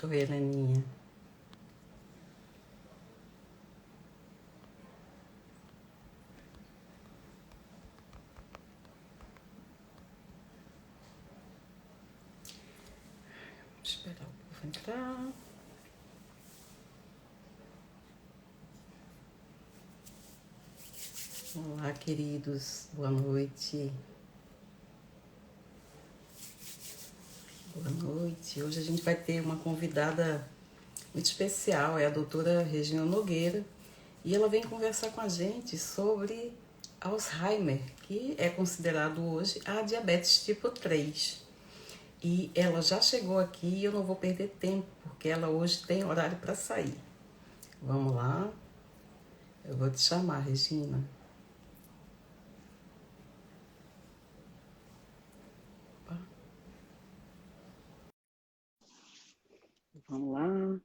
Oi, Heleninha. Vou esperar o povo entrar. Olá, queridos. Boa noite. Boa noite. Hoje a gente vai ter uma convidada muito especial, é a doutora Regina Nogueira, e ela vem conversar com a gente sobre Alzheimer, que é considerado hoje a diabetes tipo 3. E ela já chegou aqui e eu não vou perder tempo, porque ela hoje tem horário para sair. Vamos lá. Eu vou te chamar, Regina. Opa. Vamos lá.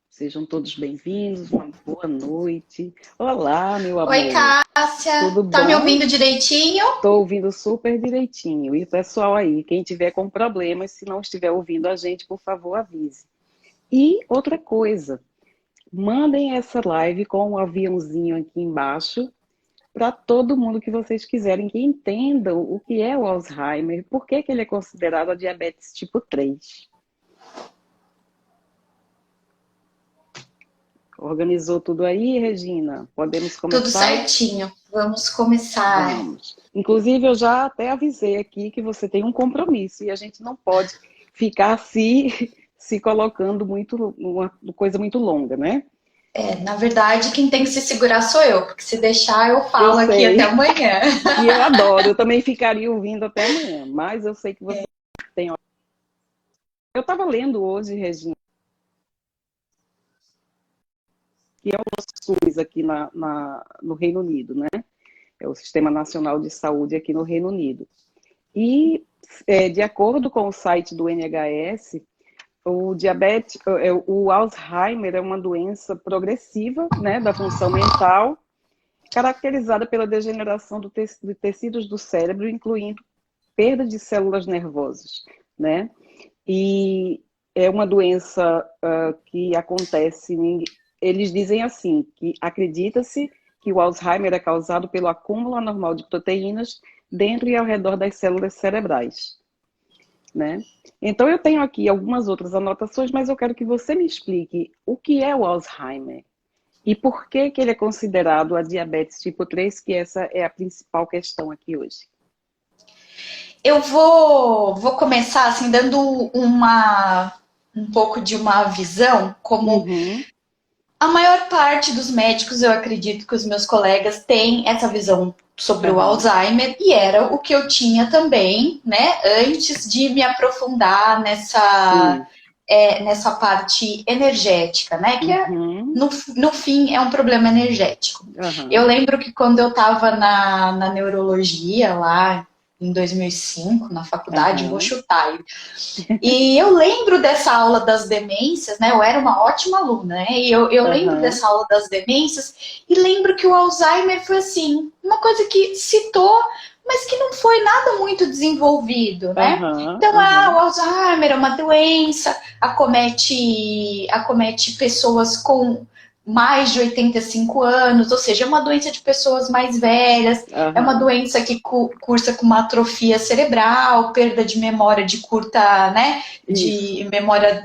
Sejam todos bem-vindos, uma boa noite. Olá, meu Oi, amor. Cássia. Tudo Tá me bom? ouvindo direitinho? Estou ouvindo super direitinho. E pessoal aí, quem tiver com problemas, se não estiver ouvindo a gente, por favor, avise. E outra coisa, mandem essa live com um aviãozinho aqui embaixo para todo mundo que vocês quiserem que entendam o que é o Alzheimer, por que ele é considerado a diabetes tipo 3. Organizou tudo aí, Regina? Podemos Tudo começar? certinho. Vamos começar. Vamos. Inclusive, eu já até avisei aqui que você tem um compromisso e a gente não pode ficar se colocando muito, uma coisa muito longa, né? Na verdade, quem tem que se segurar sou eu, porque se deixar eu Eu falo aqui até sei, amanhã. e eu adoro, eu também ficaria ouvindo até amanhã, mas eu sei que você tem. Eu estava lendo hoje, Regina, que é o nosso SUS aqui no Reino Unido, né? É o Sistema Nacional de Saúde aqui no Reino Unido. E, de acordo com o site do NHS, o diabetes, o Alzheimer é uma doença progressiva, né, da função mental, caracterizada pela degeneração de tecidos do cérebro, incluindo perda de células nervosas, né? E é uma doença que acontece, eles dizem assim, que acredita-se que o Alzheimer é causado pelo acúmulo anormal de proteínas dentro e ao redor das células cerebrais, né? Então eu tenho aqui algumas outras anotações, mas eu quero que você me explique o que é o Alzheimer e por que que ele é considerado a diabetes tipo 3, que essa é a principal questão aqui hoje. Eu vou começar assim dando um pouco de uma visão, como Uhum, a maior parte dos médicos, eu acredito que os meus colegas têm essa visão sobre o aham, Alzheimer e era o que eu tinha também, né, antes de me aprofundar sim, nessa parte energética, né, que é, uhum, no fim é um problema energético. Eu aham, lembro que quando eu estava na neurologia lá em 2005, na faculdade, vou aham, chutar, e eu lembro dessa aula das demências, né? Eu era uma ótima aluna, né? E eu lembro aham, dessa aula das demências e lembro que o Alzheimer foi assim, uma coisa que citou, mas que não foi nada muito desenvolvido, né? aham, Então, o aham, Alzheimer é uma doença, acomete pessoas com mais de 85 anos, ou seja, é uma doença de pessoas mais velhas, é uma aham, doença que cursa com uma atrofia cerebral, perda de memória de curta, né, isso,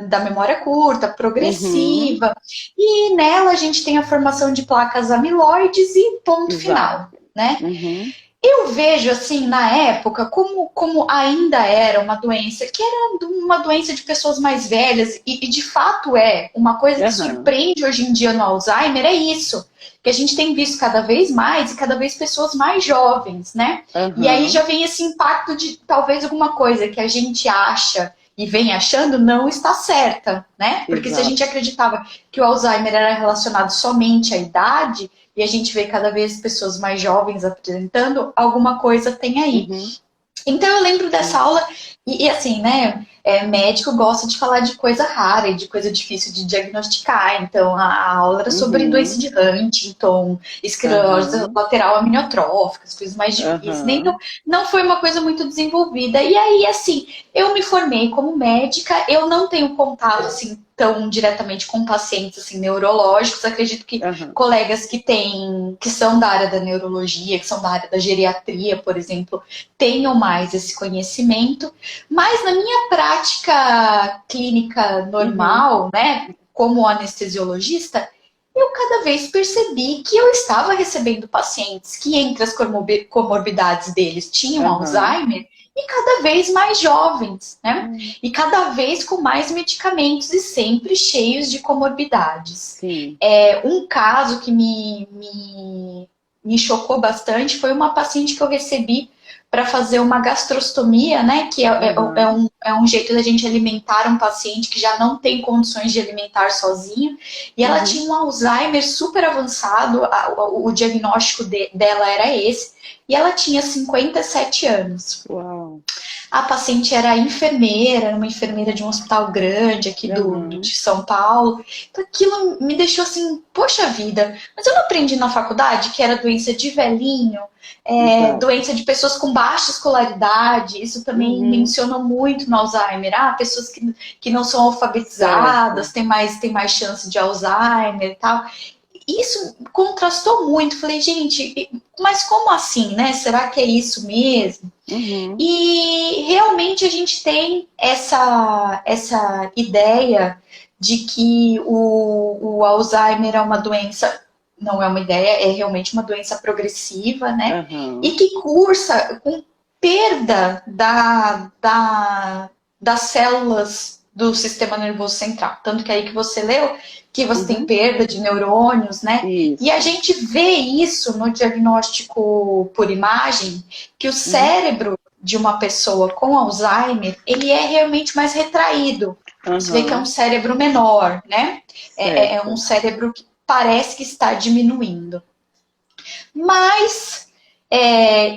da memória curta, uhum, progressiva, e nela a gente tem a formação de placas amiloides e ponto exato, final, né? uhum, Eu vejo assim na época como ainda era uma doença que era uma doença de pessoas mais velhas e de fato é uma coisa que aham, surpreende hoje em dia no Alzheimer é isso que a gente tem visto cada vez mais e cada vez pessoas mais jovens, né? E aí já aham, vem esse impacto de talvez alguma coisa que a gente acha e vem achando não está certa, né? Porque se a gente exato, acreditava que o Alzheimer era relacionado somente à idade, e a gente vê cada vez pessoas mais jovens apresentando, alguma coisa tem aí. uhum, Então eu lembro dessa aula, e assim, né? Médico gosta de falar de coisa rara e de coisa difícil de diagnosticar. Então a aula era sobre doença Uhum. de Huntington, esclerose Aham. lateral aminiotrófica, as coisas mais difíceis. Né? Então Aham. não foi uma coisa muito desenvolvida. E aí, assim, eu me formei como médica, eu não tenho contato assim tão diretamente com pacientes assim neurológicos. Acredito que Aham. colegas que são da área da neurologia, que são da área da geriatria, por exemplo, tenham mais esse conhecimento, mas na minha prática clínica Uhum. normal, né, como anestesiologista, eu cada vez percebi que eu estava recebendo pacientes que entre as comorbidades deles tinham Aham. Alzheimer e cada vez mais jovens, né? Hum. E cada vez com mais medicamentos e sempre cheios de comorbidades. Sim. Um caso que me chocou bastante foi uma paciente que eu recebi para fazer uma gastrostomia, né? Que Aham. é um jeito da gente alimentar um paciente que já não tem condições de alimentar sozinho. E ela Uhum. tinha um Alzheimer super avançado, o diagnóstico dela era esse, e ela tinha 57 anos. Uau. A paciente era enfermeira, era uma enfermeira de um hospital grande aqui Aham. de São Paulo. Então aquilo me deixou assim, poxa vida, mas eu não aprendi na faculdade que era doença de velhinho, Exato. doença de pessoas com baixa escolaridade. Isso também Uhum. menciona muito no Alzheimer. Pessoas que não são alfabetizadas, Certo. tem mais chance de Alzheimer e tal. Isso contrastou muito. Falei, gente, mas como assim, né? Será que é isso mesmo? Uhum. E realmente a gente tem essa ideia de que o Alzheimer é uma doença, não é uma ideia, é realmente uma doença progressiva, né? E Aham. que cursa com perda das células do sistema nervoso central. Tanto que aí que você leu que você tem Uhum. perda de neurônios, né? E a Isso. gente vê isso no diagnóstico por imagem, que o Uhum. cérebro de uma pessoa com Alzheimer, ele é realmente mais retraído. Você vê que é um Aham. cérebro menor, né? É um Certo. cérebro que parece que está diminuindo. Mas,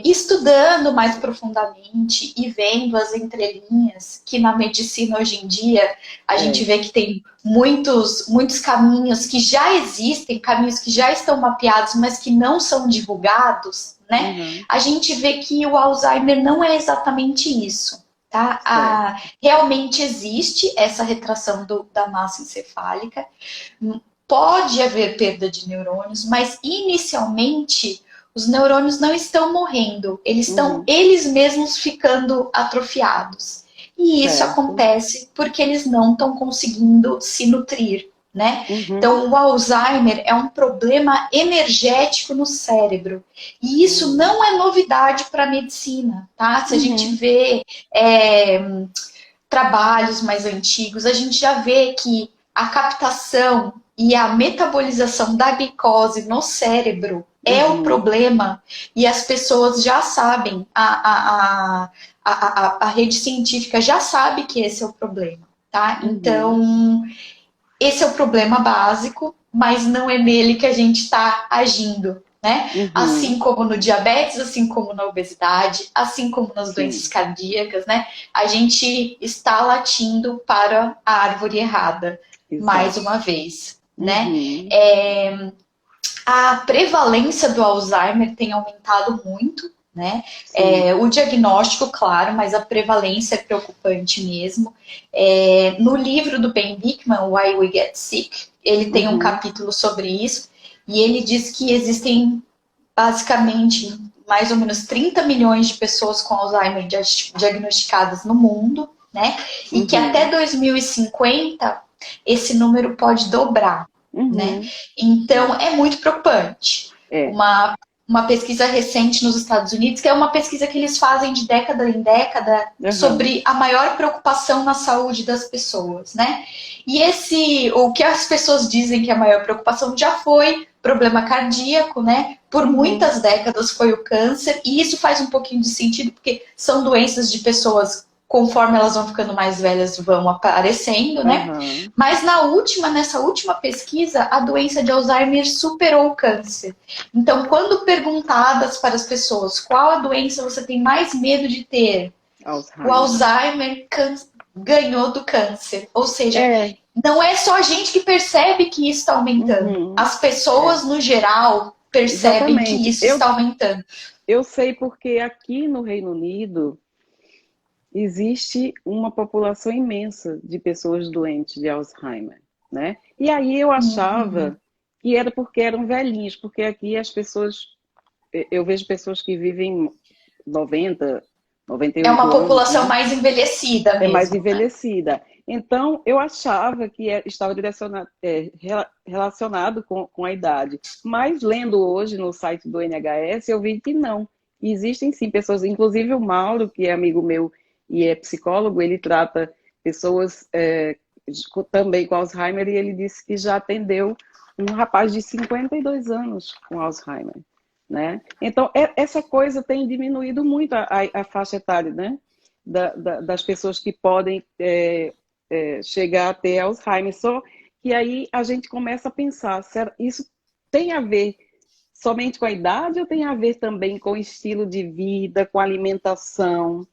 estudando mais profundamente e vendo as entrelinhas, que na medicina hoje em dia a gente É. vê que tem muitos caminhos que já existem, caminhos que já estão mapeados, mas que não são divulgados, né? Uhum. A gente vê que o Alzheimer não é exatamente isso. Tá? Certo. Realmente existe essa retração da massa encefálica, pode haver perda de neurônios, mas inicialmente os neurônios não estão morrendo, eles estão Uhum. eles mesmos ficando atrofiados. E isso Certo. acontece porque eles não estão conseguindo se nutrir, né? Uhum. Então, o Alzheimer é um problema energético no cérebro. E isso Uhum. não é novidade para a medicina, tá? Se a gente Uhum. vê trabalhos mais antigos, a gente já vê que a captação e a metabolização da glicose no cérebro é o Uhum. problema e as pessoas já sabem, a rede científica já sabe que esse é o problema, tá? Uhum. Então, esse é o problema básico, mas não é nele que a gente está agindo, né? Assim Uhum. como no diabetes, assim como na obesidade, assim como nas doenças Sim. cardíacas, né? A gente está latindo para a árvore errada, mais Exato. uma vez, né? Uhum. A prevalência do Alzheimer tem aumentado muito, né? Sim. O diagnóstico, claro, mas a prevalência é preocupante mesmo. No livro do Ben Bikman, Why We Get Sick, ele tem um Uhum. capítulo sobre isso, e ele diz que existem basicamente mais ou menos 30 milhões de pessoas com Alzheimer diagnosticadas no mundo, né? E que até Uhum. 2050 esse número pode dobrar, né? Uhum. Então, É. é muito preocupante. É. Uma pesquisa recente nos Estados Unidos, que é uma pesquisa que eles fazem de década em década Aham. sobre a maior preocupação na saúde das pessoas, né? E o que as pessoas dizem que é a maior preocupação já foi problema cardíaco, né? Por Uhum. muitas décadas foi o câncer, e isso faz um pouquinho de sentido, porque são doenças de pessoas conforme elas vão ficando mais velhas, vão aparecendo, né? Aham. Mas nessa última pesquisa, a doença de Alzheimer superou o câncer. Então, quando perguntadas para as pessoas qual a doença você tem mais medo de ter, o Alzheimer. Alzheimer ganhou do câncer. Ou seja, É. não é só a gente que percebe que isso está aumentando. Uhum. As pessoas, no geral, percebem que Exatamente. isso está aumentando. Eu sei porque aqui no Reino Unido existe uma população imensa de pessoas doentes de Alzheimer, né? E aí eu Uhum. achava que era porque eram velhinhos, porque aqui as pessoas, eu vejo pessoas que vivem 90, É 98 uma anos, população né? mais envelhecida É mais mesmo, né? envelhecida. Então, eu achava que estava relacionado com a idade. Mas, lendo hoje no site do NHS, eu vi que não. Existem sim pessoas, inclusive o Mauro, que é amigo meu e é psicólogo, ele trata pessoas também com Alzheimer, e ele disse que já atendeu um rapaz de 52 anos com Alzheimer. Né? Então, essa coisa tem diminuído muito a faixa etária, né? Das pessoas que podem chegar a ter Alzheimer. Só que aí a gente começa a pensar, isso tem a ver somente com a idade ou tem a ver também com o estilo de vida, com a alimentação,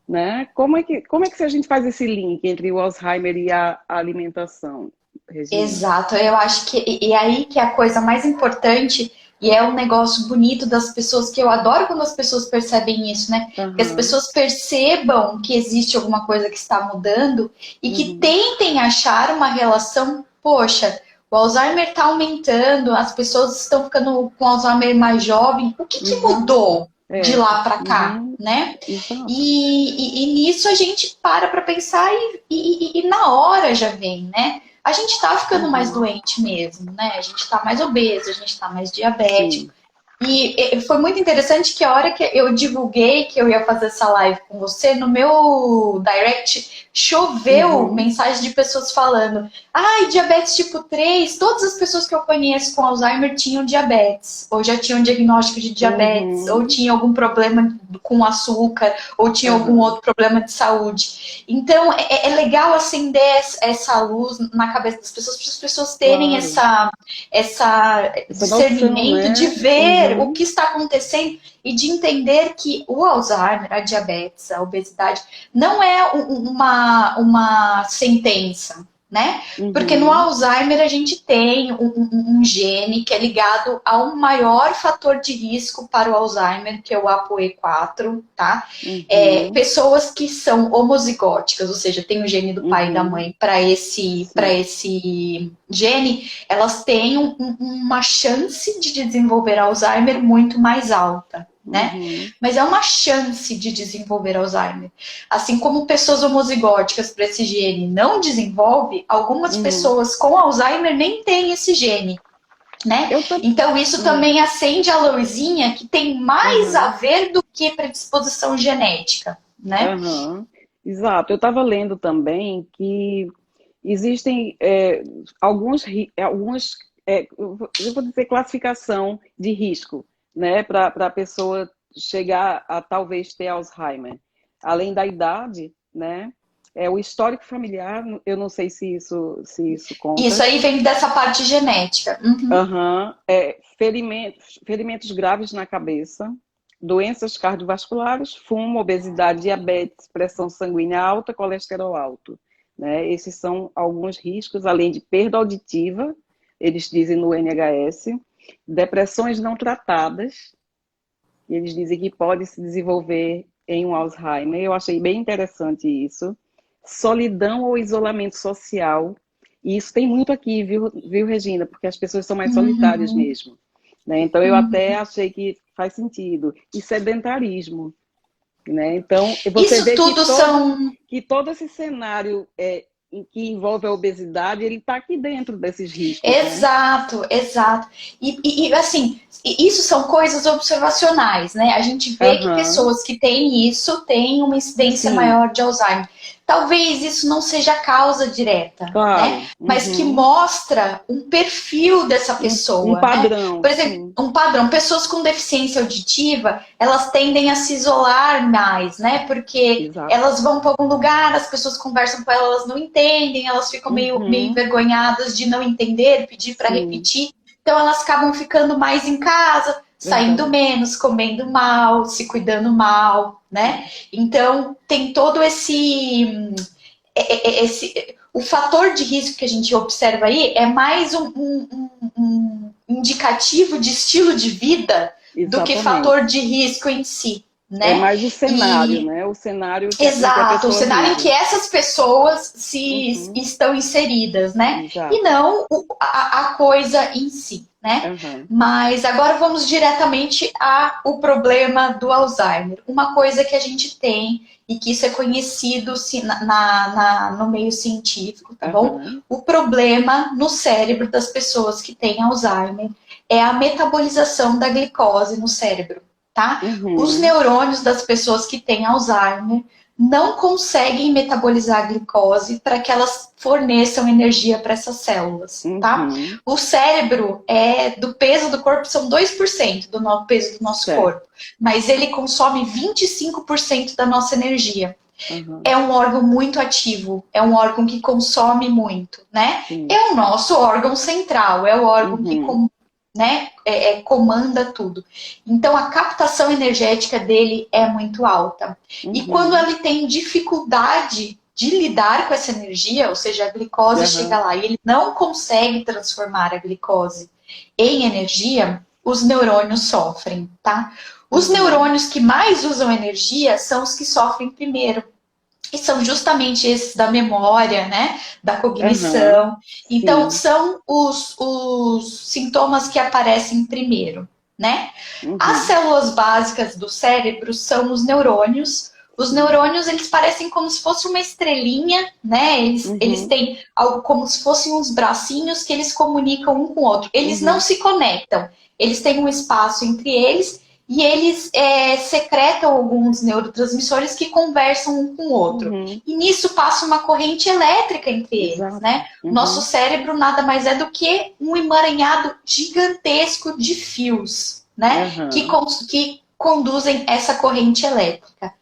né? Como é que a gente faz esse link entre o Alzheimer e a alimentação, Regina? Exato, eu acho que e aí que é a coisa mais importante e é um negócio bonito das pessoas que eu adoro quando as pessoas percebem isso, né? Que as Aham, pessoas percebam que existe alguma coisa que está mudando e que uhum, tentem achar uma relação. Poxa, o Alzheimer está aumentando, as pessoas estão ficando com Alzheimer mais jovem. O que exato. mudou de lá para cá, Uhum, né? exato. E nisso a gente para pensar e na hora já vem, né? A gente está ficando mais Uhum, doente mesmo, né? A gente está mais obeso, a gente está mais diabético. sim. E foi muito interessante que a hora que eu divulguei que eu ia fazer essa live com você, no meu direct choveu Uhum, mensagens de pessoas falando: ai, diabetes tipo 3, todas as pessoas que eu conheço com Alzheimer tinham diabetes, ou já tinham diagnóstico de diabetes, ou uhum, tinham algum problema com açúcar, ou tinham algum aham. outro problema de saúde. Então é legal acender essa luz na cabeça das pessoas, para as pessoas terem Claro. essa Essa noção, discernimento de né? ver o Uhum, que está acontecendo e de entender que o Alzheimer, a diabetes, a obesidade, não é uma sentença, né? Porque no uhum, Alzheimer a gente tem um gene que é ligado a um maior fator de risco para o Alzheimer, que é o ApoE4, tá? uhum, Pessoas que são homozigóticas, ou seja, tem o gene do pai e da uhum, mãe para sim. esse gene, elas têm uma chance de desenvolver Alzheimer muito mais alta, né? Uhum, Mas é uma chance de desenvolver Alzheimer. Assim como pessoas homozigóticas para esse gene não desenvolve, algumas uhum. pessoas com Alzheimer nem têm esse gene, né? Eu também. Então isso também acende a luzinha que tem mais a Aham, ver do que predisposição genética, né? aham. Exato. Eu estava lendo também que existem algumas eu vou dizer, classificação de risco, né, para a pessoa chegar a talvez ter Alzheimer. Além da idade, né, o histórico familiar, eu não sei se isso Isso conta. aí vem dessa parte genética. Uhum. Aham. Ferimentos graves na cabeça, doenças cardiovasculares, fumo, obesidade, diabetes, pressão sanguínea alta, colesterol alto. Né? Esses são alguns riscos, além de perda auditiva, eles dizem no NHS, depressões não tratadas, eles dizem que pode se desenvolver em um Alzheimer. Eu achei bem interessante isso. Solidão ou isolamento social. E isso tem muito aqui, viu, Regina? Porque as pessoas são mais solitárias Uhum. mesmo. Né? Então, eu até Uhum. achei que faz sentido. E sedentarismo. Né? Então, você Isso vê que tudo são. todo esse cenário que envolve a obesidade, ele está aqui dentro desses riscos, né? Exato, exato. Assim, isso são coisas observacionais, né? A gente vê que Aham, pessoas que têm isso têm uma incidência sim. maior de Alzheimer. talvez isso não seja a causa direta, Claro. né? Mas que mostra um perfil dessa pessoa. Um padrão. Né? Por exemplo, um padrão. Pessoas com deficiência auditiva, elas tendem a se isolar mais, né? Porque elas vão para algum lugar, as pessoas conversam com elas, elas não entendem, elas ficam meio envergonhadas de não entender, pedir para repetir. Então elas acabam ficando mais em casa, saindo menos, comendo mal, se cuidando mal, né? Então tem todo o fator de risco que a gente observa aí é mais um indicativo de estilo de vida do que fator de risco em si. Né? É mais o cenário, né? O cenário que exato, o cenário em que essas pessoas estão inseridas, né? Exato. E não a coisa em si, né? Mas agora vamos diretamente ao problema do Alzheimer. Uma coisa que a gente tem e que isso é conhecido no meio científico, tá bom? O problema no cérebro das pessoas que têm Alzheimer é a metabolização da glicose no cérebro. Tá? Os neurônios das pessoas que têm Alzheimer não conseguem metabolizar a glicose para que elas forneçam energia para essas células. Tá? O cérebro do peso do corpo são 2% do peso do nosso corpo, mas ele consome 25% da nossa energia. É um órgão muito ativo, é um órgão que consome muito, né? É o nosso órgão central, é o órgão que comanda tudo. Então a captação energética dele é muito alta. E quando ele tem dificuldade de lidar com essa energia, ou seja, a glicose chega lá e ele não consegue transformar a glicose em energia, os neurônios sofrem, tá? Os neurônios que mais usam energia são os que sofrem primeiro. E são justamente esses da memória, né? Da cognição. Então, são os sintomas que aparecem primeiro, né? As células básicas do cérebro são os neurônios. Os neurônios, eles parecem como se fosse uma estrelinha, né? Eles têm algo como se fossem uns bracinhos que eles comunicam um com o outro. Eles não se conectam. Eles têm um espaço entre eles e eles secretam alguns neurotransmissores que conversam um com o outro. E nisso passa uma corrente elétrica entre eles, né? Nosso cérebro nada mais é do que um emaranhado gigantesco de fios, né? Que conduzem essa corrente elétrica.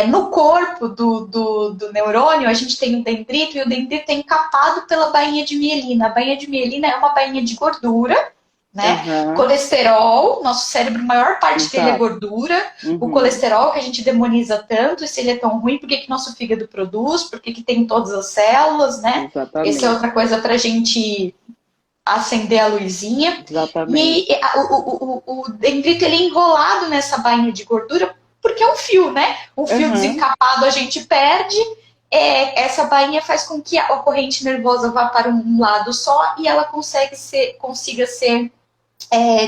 No corpo do neurônio, a gente tem o dendrito, e o dendrito é encapado pela bainha de mielina. A bainha de mielina é uma bainha de gordura, né? Colesterol, nosso cérebro, a maior parte dele é gordura. O colesterol que a gente demoniza tanto, e se ele é tão ruim, por que nosso fígado produz? Por que tem todas as células, né? Essa é outra coisa pra gente acender a luzinha. E o dendrito, ele é enrolado nessa bainha de gordura porque é um fio, né? Um fio desencapado a gente perde. Essa bainha faz com que a corrente nervosa vá para um lado só e ela consiga ser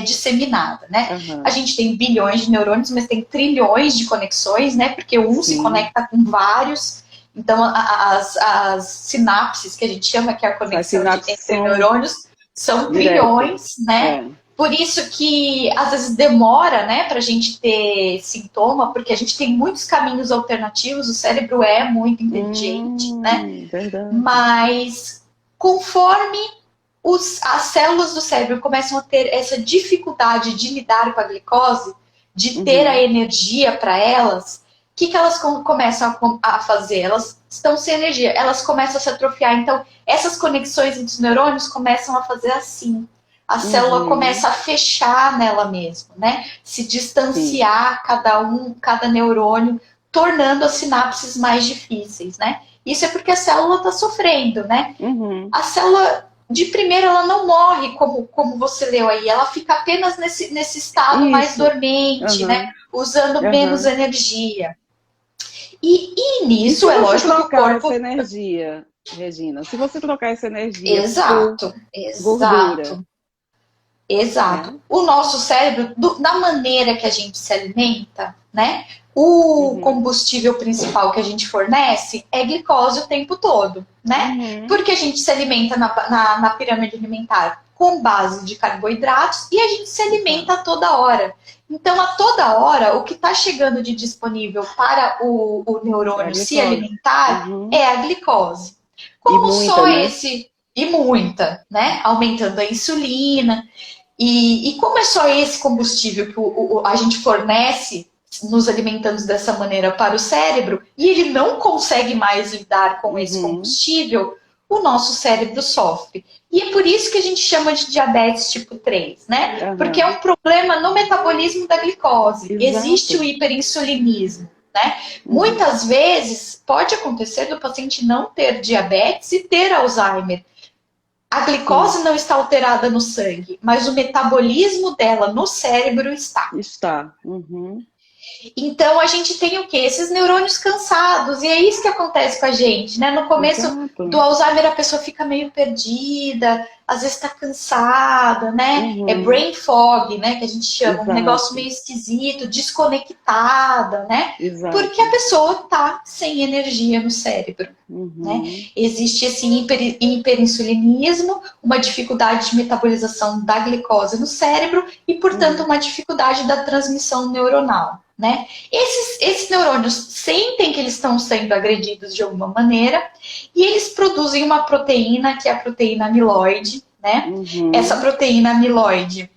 disseminada, né? A gente tem bilhões de neurônios, mas tem trilhões de conexões, né? Porque um se conecta com vários. Então, as sinapses, que a gente chama, que é a conexão entre neurônios, são trilhões, né? Por isso que, às vezes, demora, né, pra gente ter sintoma, porque a gente tem muitos caminhos alternativos, o cérebro é muito inteligente, né? Verdade. Mas, conforme as células do cérebro começam a ter essa dificuldade de lidar com a glicose, de ter a energia para elas, o que elas começam a fazer? Elas estão sem energia, elas começam a se atrofiar. Então, essas conexões entre os neurônios começam a fazer assim. A célula começa a fechar nela mesma, né? Se distanciar cada neurônio, tornando as sinapses mais difíceis, né? Isso é porque a célula está sofrendo, né? A célula, de primeira, ela não morre, como você leu aí. Ela fica apenas nesse estado mais dormente, né? Usando menos energia. E nisso é lógico que o corpo... essa energia, Regina, se você trocar essa energia Exato. gordura... Exato. O nosso cérebro, da maneira que a gente se alimenta, né? O combustível principal que a gente fornece é glicose o tempo todo, né? Porque a gente se alimenta na pirâmide alimentar com base de carboidratos e a gente se alimenta a toda hora. Então, a toda hora, o que está chegando de disponível para o neurônio se alimentar é a glicose. Como só esse... E muita, né? Aumentando a insulina. E como é só esse combustível que a gente fornece, nos alimentando dessa maneira para o cérebro, e ele não consegue mais lidar com esse combustível, o nosso cérebro sofre. E é por isso que a gente chama de diabetes tipo 3, né? Porque é um problema no metabolismo da glicose. Exato. Existe o hiperinsulinismo, né? Muitas vezes pode acontecer do paciente não ter diabetes e ter Alzheimer. A glicose não está alterada no sangue, mas o metabolismo dela no cérebro está. Está. Então, a gente tem o quê? Esses neurônios cansados. E é isso que acontece com a gente, né? No começo do Alzheimer, a pessoa fica meio perdida, às vezes está cansada, né? É brain fog, né? Que a gente chama. Um negócio meio esquisito, desconectada, né? Porque a pessoa está sem energia no cérebro. Né? Existe esse hiperinsulinismo, uma dificuldade de metabolização da glicose no cérebro e, portanto, uma dificuldade da transmissão neuronal. Né? Esses neurônios sentem que eles estão sendo agredidos de alguma maneira e eles produzem uma proteína que é a proteína amiloide. Né? Essa proteína amiloide,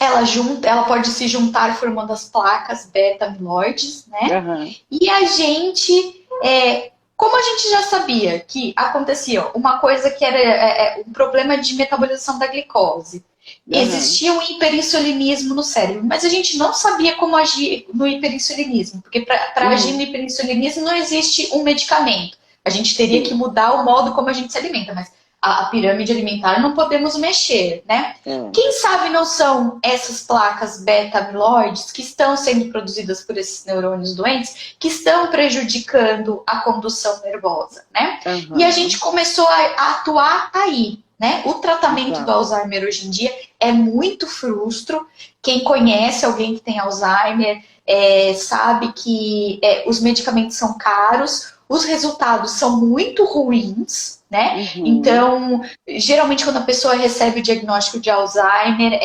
ela pode se juntar formando as placas beta-amiloides, né? E a gente... Como a gente já sabia que acontecia uma coisa que era um problema de metabolização da glicose, existia um hiperinsulinismo no cérebro, mas a gente não sabia como agir no hiperinsulinismo, porque para agir no hiperinsulinismo não existe um medicamento. A gente teria que mudar o modo como a gente se alimenta, mas a pirâmide alimentar não podemos mexer, né? Quem sabe não são essas placas beta-amiloides que estão sendo produzidas por esses neurônios doentes que estão prejudicando a condução nervosa, né? E a gente começou a atuar aí, né? O tratamento do Alzheimer hoje em dia é muito frustro. Quem conhece alguém que tem Alzheimer sabe que os medicamentos são caros, os resultados são muito ruins, né? Então, geralmente quando a pessoa recebe o diagnóstico de Alzheimer,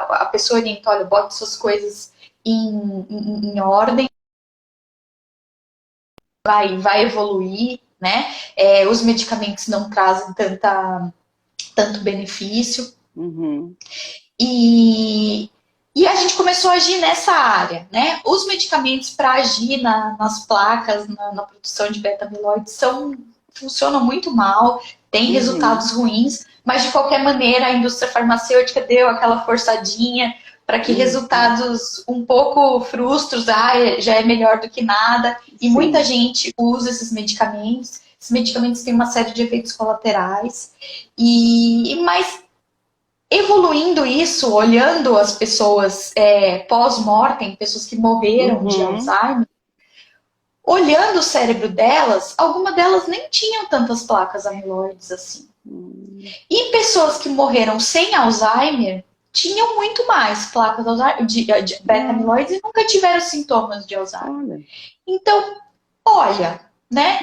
a pessoa orienta, olha, bota suas coisas em ordem, vai evoluir, né? Os medicamentos não trazem tanto benefício. E a gente começou a agir nessa área, né? Os medicamentos para agir nas placas, na produção de beta-amiloide funcionam muito mal, tem resultados ruins, mas de qualquer maneira a indústria farmacêutica deu aquela forçadinha para que resultados um pouco frustros, já é melhor do que nada, e muita gente usa esses medicamentos. Esses medicamentos têm uma série de efeitos colaterais, mas evoluindo isso, olhando as pessoas pós-mortem, pessoas que morreram de Alzheimer, olhando o cérebro delas, algumas delas nem tinham tantas placas amiloides assim. E pessoas que morreram sem Alzheimer tinham muito mais placas de beta-amiloides e nunca tiveram sintomas de Alzheimer. Então, olha, né?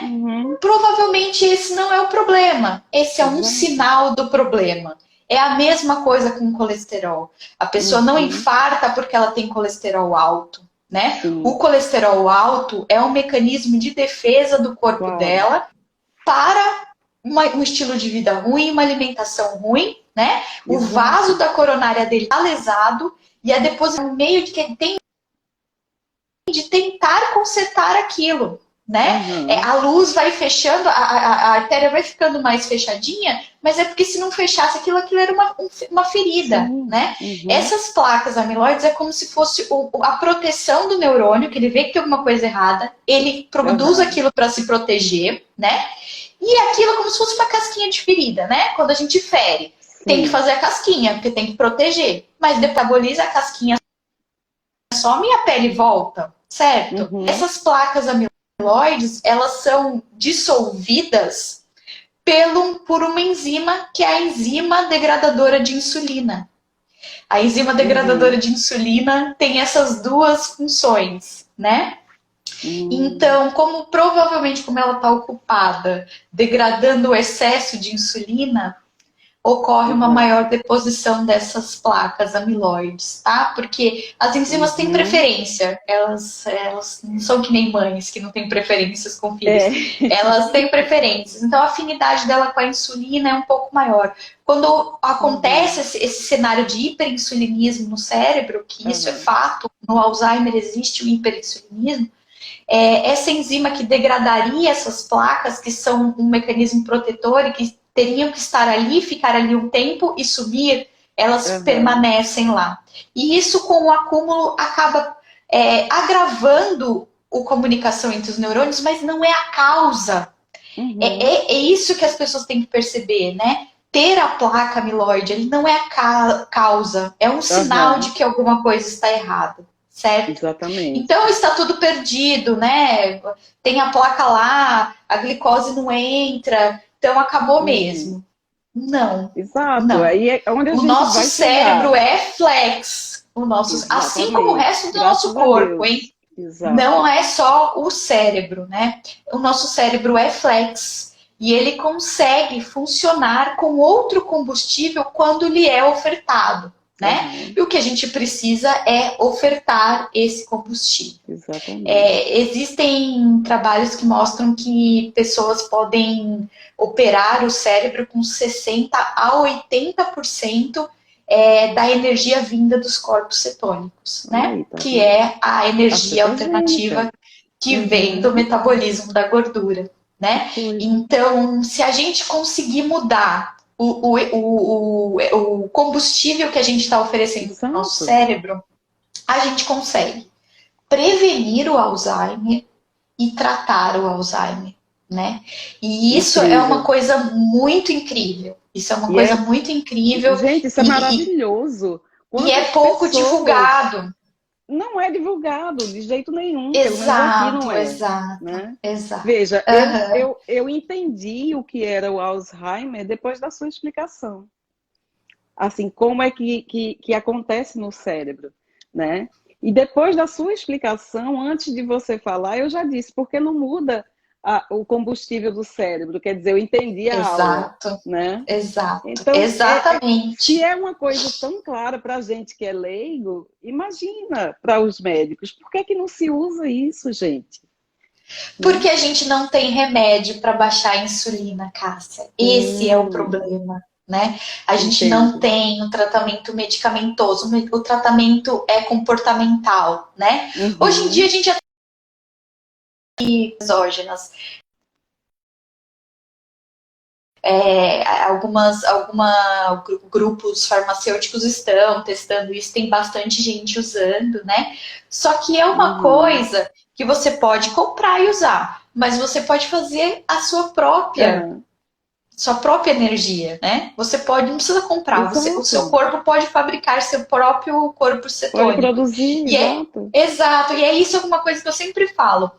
Provavelmente esse não é o problema. Esse é um sinal do problema. É a mesma coisa com o colesterol. A pessoa não infarta porque ela tem colesterol alto, né? O colesterol alto é um mecanismo de defesa do corpo dela para um estilo de vida ruim, uma alimentação ruim, né? O vaso da coronária dele está lesado e a deposição no meio de tentar consertar aquilo, né? A luz vai fechando, a artéria vai ficando mais fechadinha, mas é porque se não fechasse aquilo era uma ferida, né? Essas placas amiloides é como se fosse a proteção do neurônio, que ele vê que tem alguma coisa errada, ele produz aquilo para se proteger, né? E aquilo é como se fosse uma casquinha de ferida, né? Quando a gente fere, tem que fazer a casquinha, porque tem que proteger, mas metaboliza a casquinha, some e a pele volta, certo? Essas placas amiloides, elas são dissolvidas por uma enzima que é a enzima degradadora de insulina. A enzima degradadora de insulina tem essas duas funções, né? Então, provavelmente como ela está ocupada degradando o excesso de insulina, ocorre uma Exato. maior deposição dessas placas amiloides, tá? Porque as enzimas têm Uhum. preferência, elas não são que nem mães que não têm preferências com filhos, É. elas têm preferências, então a afinidade dela com a insulina é um pouco maior. Quando acontece Uhum. esse cenário de hiperinsulinismo no cérebro, que isso é Aham. fato, no Alzheimer existe o hiperinsulinismo, essa enzima que degradaria essas placas, que são um mecanismo protetor e que teriam que estar ali, ficar ali um tempo e subir, elas Aham. permanecem lá. E isso, com o acúmulo, acaba agravando a comunicação entre os neurônios, mas não é a causa. Uhum. É isso que as pessoas têm que perceber, né? Ter a placa amiloide, ele não é a causa, é um sinal de Aham. que alguma coisa está errada, certo? Exatamente. Então está tudo perdido, né? Tem a placa lá, a glicose não entra, então acabou Uhum. mesmo. Não, Exato. não. Aí é onde a O gente nosso vai cérebro chegar. é flex, assim como o Exatamente. resto do nosso Graças a corpo, Deus. hein? Não Exato. é só o cérebro, né? O nosso cérebro é flex e ele consegue funcionar com outro combustível quando lhe é ofertado, né? Aham. E o que a gente precisa é ofertar esse combustível. Exatamente. Existem trabalhos que mostram que pessoas podem operar o cérebro com 60 a 80% da energia vinda dos corpos cetônicos, Olha né? aí, tá Que vendo? é a A energia cetogênica. alternativa que vem do Uhum. metabolismo da gordura, Que né? coisa. Então, se a gente conseguir mudar o combustível que a gente está oferecendo para o nosso Exato. cérebro, a gente consegue prevenir o Alzheimer e tratar o Alzheimer, né? E isso é uma Incrível. coisa muito incrível. Isso é uma E coisa é, muito incrível gente, isso é maravilhoso. e é Quantas pouco pessoas divulgado. não é divulgado de jeito nenhum, pelo menos aqui não Exato, é, exato, né? exato. Veja, Uhum. eu entendi o que era o Alzheimer depois da sua explicação. Assim, como é que acontece no cérebro, né? E depois da sua explicação, antes de você falar, eu já disse, porque não muda o combustível do cérebro? Quer dizer, eu entendi a aula, Exato, né? exato, Então, se exatamente. é uma coisa tão clara para a gente que é leigo, imagina para os médicos. Por que que não se usa isso, gente? Né? Porque a gente não tem remédio para baixar a insulina, Cássia. Esse é o Hum, problema, né? A gente não entendo. tem um tratamento medicamentoso, o tratamento é comportamental, né? Hoje em dia a Uhum, gente já tem exógenas, grupos farmacêuticos estão testando isso, tem bastante gente usando, né? Só que é uma uhum. coisa que você pode comprar e usar, mas você pode fazer a Aham, sua própria energia, né? Você pode, não precisa comprar, o seu exato. corpo pode fabricar seu próprio corpo Pode cetônico. produzir, E é exato. exato, e é isso uma coisa que eu sempre falo.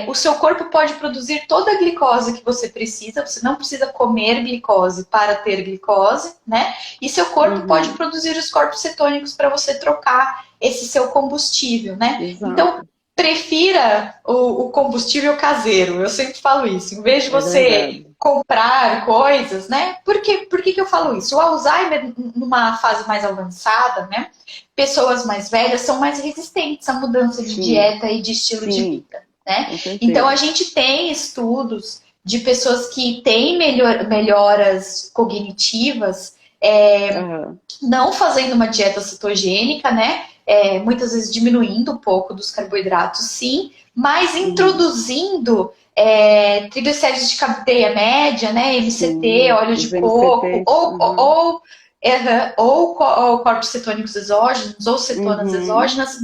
O seu corpo pode produzir toda a glicose que você precisa, você não precisa comer glicose para ter glicose, né? E seu corpo pode Uhum, produzir os corpos cetônicos para você trocar esse seu combustível, né? Então, exato. prefira o combustível caseiro. Eu sempre falo isso. Em vez de É você verdade. comprar coisas, né? Por que eu falo isso? O Alzheimer, numa fase mais avançada, né? Pessoas mais velhas são mais resistentes à mudança de Sim, dieta e de estilo de sim, vida, né? com Então a certeza. gente tem estudos de pessoas que têm melhoras cognitivas, Aham, não fazendo uma dieta cetogênica, né? Muitas vezes diminuindo um pouco dos carboidratos, sim, mas uhum, introduzindo triglicéridos de cadeia média, né? MCT, sim, óleo de os coco, MCTs. Aham, ou corpos cetônicos exógenos, ou cetonas uhum. exógenas,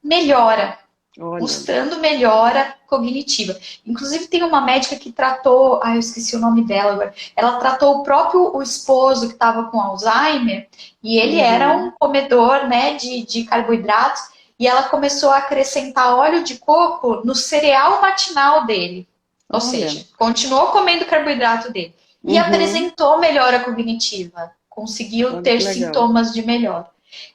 melhora Olha, mostrando melhora cognitiva. Inclusive, tem uma médica que tratou, eu esqueci o nome dela agora, ela tratou o esposo que estava com Alzheimer, e ele era um uhum. comedor, né, de carboidratos, e ela começou a acrescentar óleo de coco no cereal matinal dele. Ou Olha, seja, continuou comendo o carboidrato dele. E uhum. apresentou melhora cognitiva. Conseguiu Olha ter que legal. sintomas de melhora.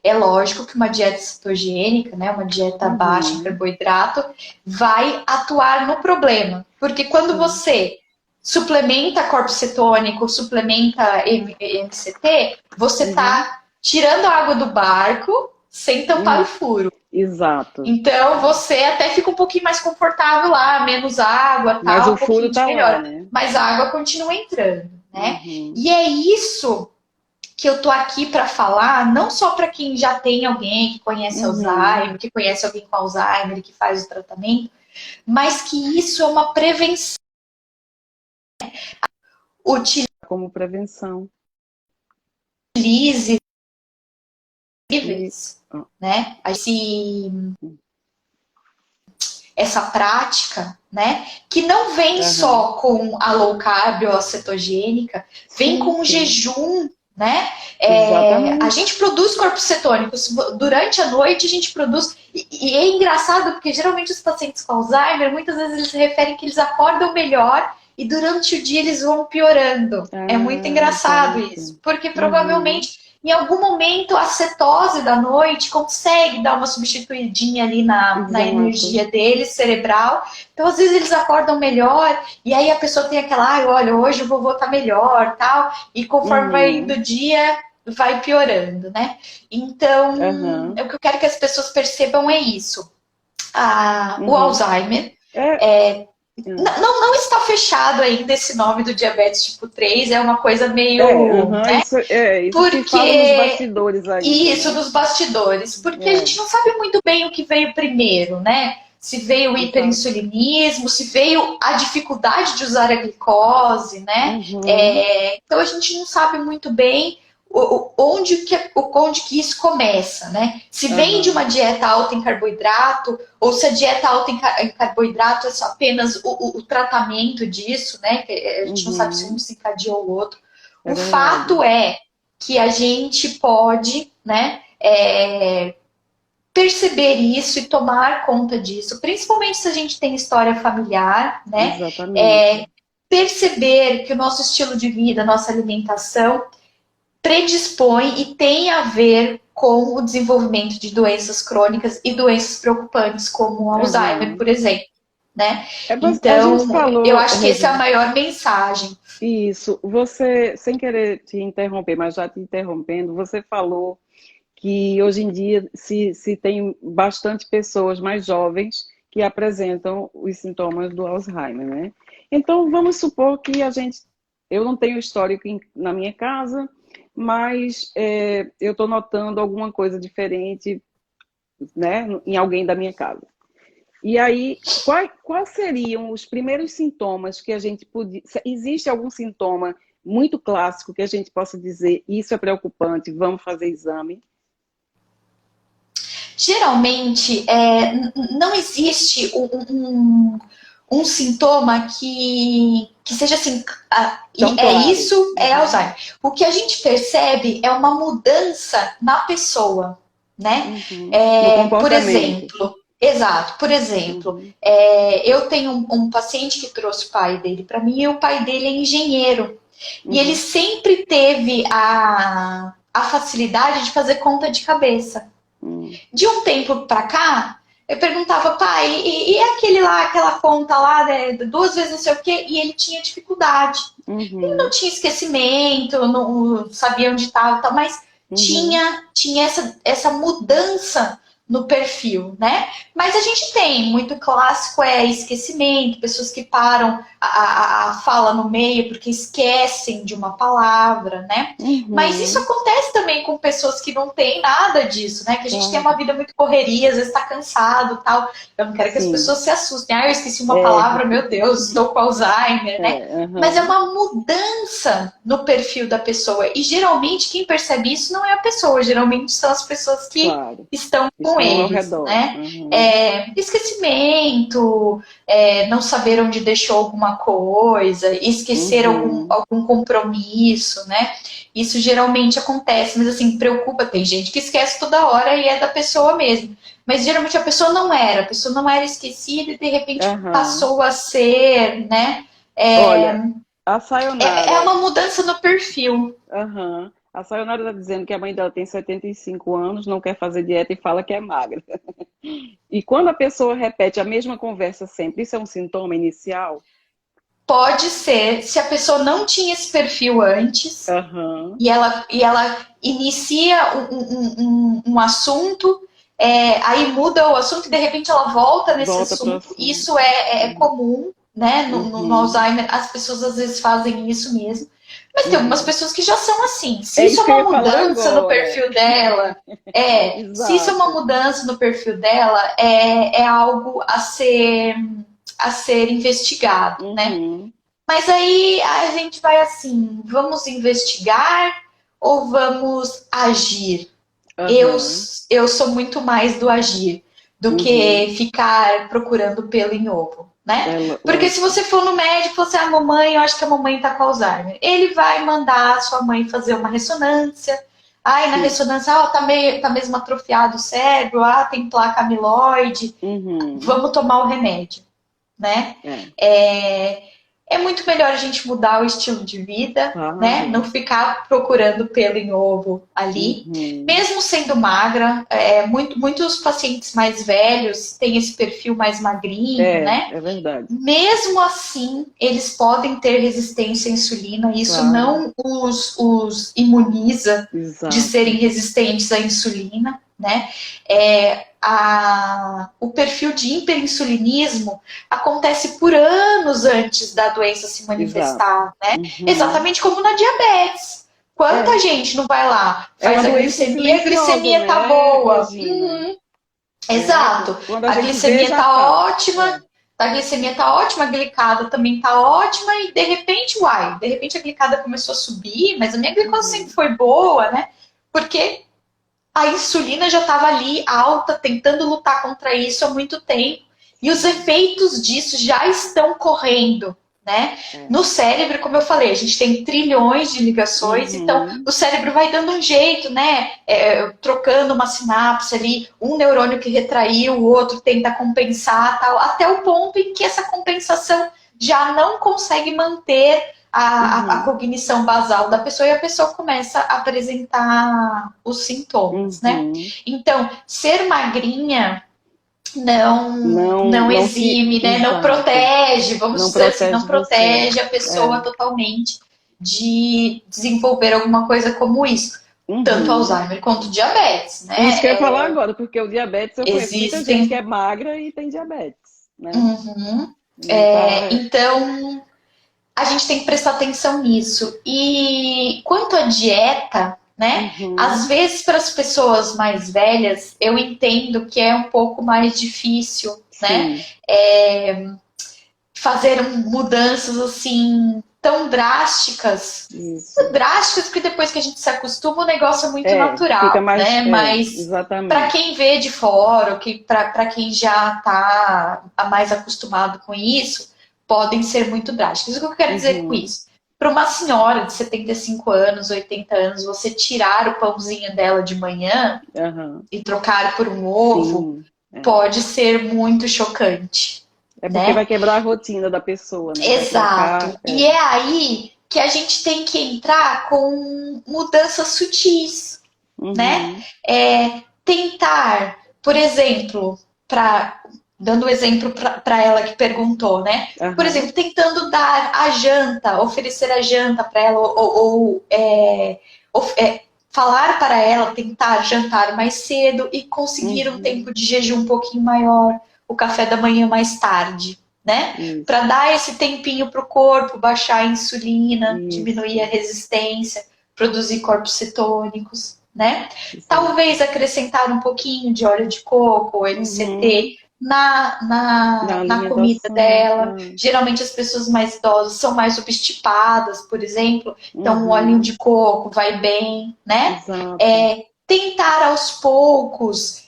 É lógico que uma dieta cetogênica, né, uma dieta baixa em Uhum. carboidrato, vai atuar no problema. Porque quando Sim. você suplementa corpo cetônico, suplementa MCT, você tá tirando a água do barco sem tampar o furo. Exato. Então você até fica um pouquinho mais confortável lá, menos água, tal, Mas o um pouquinho furo de tá melhora. lá, né? Mas a água continua entrando, né? E é isso que eu tô aqui para falar, não só para quem já tem alguém que conhece Alzheimer, que conhece alguém com Alzheimer e que faz o tratamento, mas que isso é uma prevenção. Como prevenção. Utilize níveis, né? Essa prática, né? Que não vem só com a low carb ou a cetogênica, vem com o jejum, né? A gente produz corpos cetônicos. Durante a noite a gente produz. E é engraçado porque geralmente os pacientes com Alzheimer, muitas vezes eles se referem que eles acordam melhor e durante o dia eles vão piorando. É muito engraçado isso. Porque provavelmente em algum momento a cetose da noite consegue dar uma substituidinha ali na energia deles, cerebral. Então, às vezes, eles acordam melhor, e aí a pessoa tem aquela, olha, hoje o vovô tá melhor, tal, e conforme vai indo o dia, vai piorando, né? Então, o que eu quero que as pessoas percebam é isso. O Alzheimer não está fechado ainda esse nome do diabetes tipo 3, é uma coisa meio... né? Isso porque... fala nos bastidores aí. Isso, nos bastidores. Porque a gente não sabe muito bem o que veio primeiro, né? Se veio o hiperinsulinismo, se veio a dificuldade de usar a glicose, né? Então a gente não sabe muito bem onde que isso começa, né? Se vem de uma dieta alta em carboidrato, ou se a dieta alta em carboidrato é só apenas o tratamento disso, né? A gente não sabe se um se encadeou o outro. O fato é que a gente pode, né, perceber isso e tomar conta disso, principalmente se a gente tem história familiar, né? Perceber que o nosso estilo de vida, nossa alimentação predispõe e tem a ver com o desenvolvimento de doenças crônicas e doenças preocupantes, como o Alzheimer, por exemplo, né? Então, eu acho que essa é a maior mensagem. Isso. Você, sem querer te interromper, mas já te interrompendo, você falou que hoje em dia se tem bastante pessoas mais jovens que apresentam os sintomas do Alzheimer, né? Então, vamos supor que eu não tenho histórico na minha casa, mas eu estou notando alguma coisa diferente, né, em alguém da minha casa. E aí, quais seriam os primeiros sintomas que a gente podia... Existe algum sintoma muito clássico que a gente possa dizer, isso é preocupante, vamos fazer exame? Geralmente, não existe um sintoma que seja assim, isso é Alzheimer. O que a gente percebe é uma mudança na pessoa, né? Por exemplo, por exemplo, eu tenho um paciente que trouxe o pai dele para mim e o pai dele é engenheiro. E ele sempre teve a facilidade de fazer conta de cabeça. De um tempo para cá, eu perguntava, pai, e aquela conta lá, né, 2 vezes não sei o quê, e ele tinha dificuldade. Ele não tinha esquecimento, não sabia onde estava, tal, mas tinha essa mudança no perfil, né? Mas a gente tem, muito clássico esquecimento, pessoas que param a fala no meio porque esquecem de uma palavra, né? Mas isso acontece também com pessoas que não têm nada disso, né? Que a gente tem uma vida muito correria, às vezes está cansado, tal. Eu não quero que as pessoas se assustem. Eu esqueci uma palavra, meu Deus, estou com Alzheimer, né? Mas é uma mudança no perfil da pessoa. E geralmente quem percebe isso não é a pessoa, geralmente são as pessoas que estão com eles, né? Esquecimento, não saber onde deixou alguma coisa, esquecer algum compromisso, né? Isso geralmente acontece, mas assim, preocupa, tem gente que esquece toda hora e é da pessoa mesmo. Mas geralmente a pessoa não era esquecida e de repente passou a ser, né? Olha, a Sayonara... É uma mudança no perfil. A Sayonara está dizendo que a mãe dela tem 75 anos, não quer fazer dieta e fala que é magra. E quando a pessoa repete a mesma conversa sempre, isso é um sintoma inicial? pode ser, se a pessoa não tinha esse perfil antes, Aham. e ela inicia um assunto, aí muda o assunto e de repente ela volta nesse Volta pro assunto. assunto. Isso é comum, né? No Uhum. Alzheimer, as pessoas às vezes fazem isso mesmo. Mas tem algumas Uhum. pessoas que já são assim. Se É isso é isso que eu uma ia falar mudança no agora. perfil dela, se isso é uma Exato. mudança no perfil dela, é algo a ser investigado, né? Uhum. Mas aí a gente vai assim, vamos investigar ou vamos agir? Eu, Aham. eu sou muito mais do agir do Uhum. que ficar procurando pelo em ovo, né? É Porque se lógico. você for no médico e falar assim, a mamãe, eu acho que a mamãe tá com Alzheimer, ele vai mandar a sua mãe fazer uma ressonância. Ai, na Sim. ressonância, tá mesmo atrofiado o cérebro, tem placa amiloide, Uhum. vamos tomar o remédio, né? É. É, é muito melhor a gente mudar o estilo de vida, né? Não Claro. ficar procurando pelo em ovo ali. Uhum. Mesmo sendo magra, muitos pacientes mais velhos têm esse perfil mais magrinho, né? É verdade. Mesmo assim, eles podem ter resistência à insulina. Isso Claro. não os imuniza de serem Exato. resistentes à insulina, né? O perfil de hiperinsulinismo acontece por anos antes da doença se Exato. manifestar, né? Uhum. Exatamente como na diabetes. Quanta É. gente não vai lá, É uma faz doença a silenciosa, glicemia tá né, boa. Regina? É, Exato. quando a A gente vê, glicemia já tá tá. ótima, É. a glicada também tá ótima e de repente a glicada começou a subir, mas a minha glicose sempre Uhum. foi boa, né? Porque a insulina já estava ali alta, tentando lutar contra isso há muito tempo. E os Sim. efeitos disso já estão correndo, né? É. No cérebro, como eu falei, a gente tem trilhões de ligações, então Uhum. o cérebro vai dando um jeito, né? Trocando uma sinapse ali, um neurônio que retraiu, o outro tenta compensar, tal, até o ponto em que essa compensação já não consegue manter a Uhum. cognição basal da pessoa e a pessoa começa a apresentar os sintomas, né? Uhum. Então, ser magrinha não, Não, não não se. exime, né? Não Exato. protege, vamos Não dizer assim, não protege você. protege a pessoa É. totalmente de desenvolver alguma coisa como isso. Tanto Uhum. Alzheimer quanto diabetes, Isso que eu ia né? falar agora, porque o diabetes eu conheço muita gente que Existem. é magra e tem diabetes, né? Uhum. Não tá. Então, a gente tem que prestar atenção nisso. E quanto à dieta, né? Às Uhum. vezes, para as pessoas mais velhas, eu entendo que é um pouco mais difícil, né? Sim, Fazer mudanças assim tão drásticas. isso. Drásticas, porque depois que a gente se acostuma, o negócio é muito Fica natural, mais. né? Mas para Exatamente. quem vê de fora, ou para quem já está mais acostumado com isso, podem ser muito drásticas. O que eu quero dizer com Uhum. isso? Para uma senhora de 75 anos, 80 anos, você tirar o pãozinho dela de manhã Aham. e trocar por um ovo, Sim. É. pode ser muito chocante, É porque vai né? quebrar a rotina da pessoa, né? Vai trocar. Exato. E é aí que a gente tem que entrar com mudanças sutis, né? Uhum. Tentar, por exemplo, dando o exemplo para ela que perguntou, né? Por Aham. exemplo, tentando dar a janta, oferecer a janta para ela, falar para ela tentar jantar mais cedo e conseguir um Uhum. tempo de jejum um pouquinho maior, o café da manhã mais tarde, né? Para Isso. dar esse tempinho para o corpo, baixar a insulina, diminuir a Isso. resistência, produzir corpos cetônicos, né? Exato. Talvez acrescentar um pouquinho de óleo de coco ou Uhum. MCT na, Na na, na comida alimentação. dela. Geralmente as pessoas mais idosas são mais obstipadas, por exemplo, então o óleo Uhum. de coco vai bem, né? Exato. Tentar aos poucos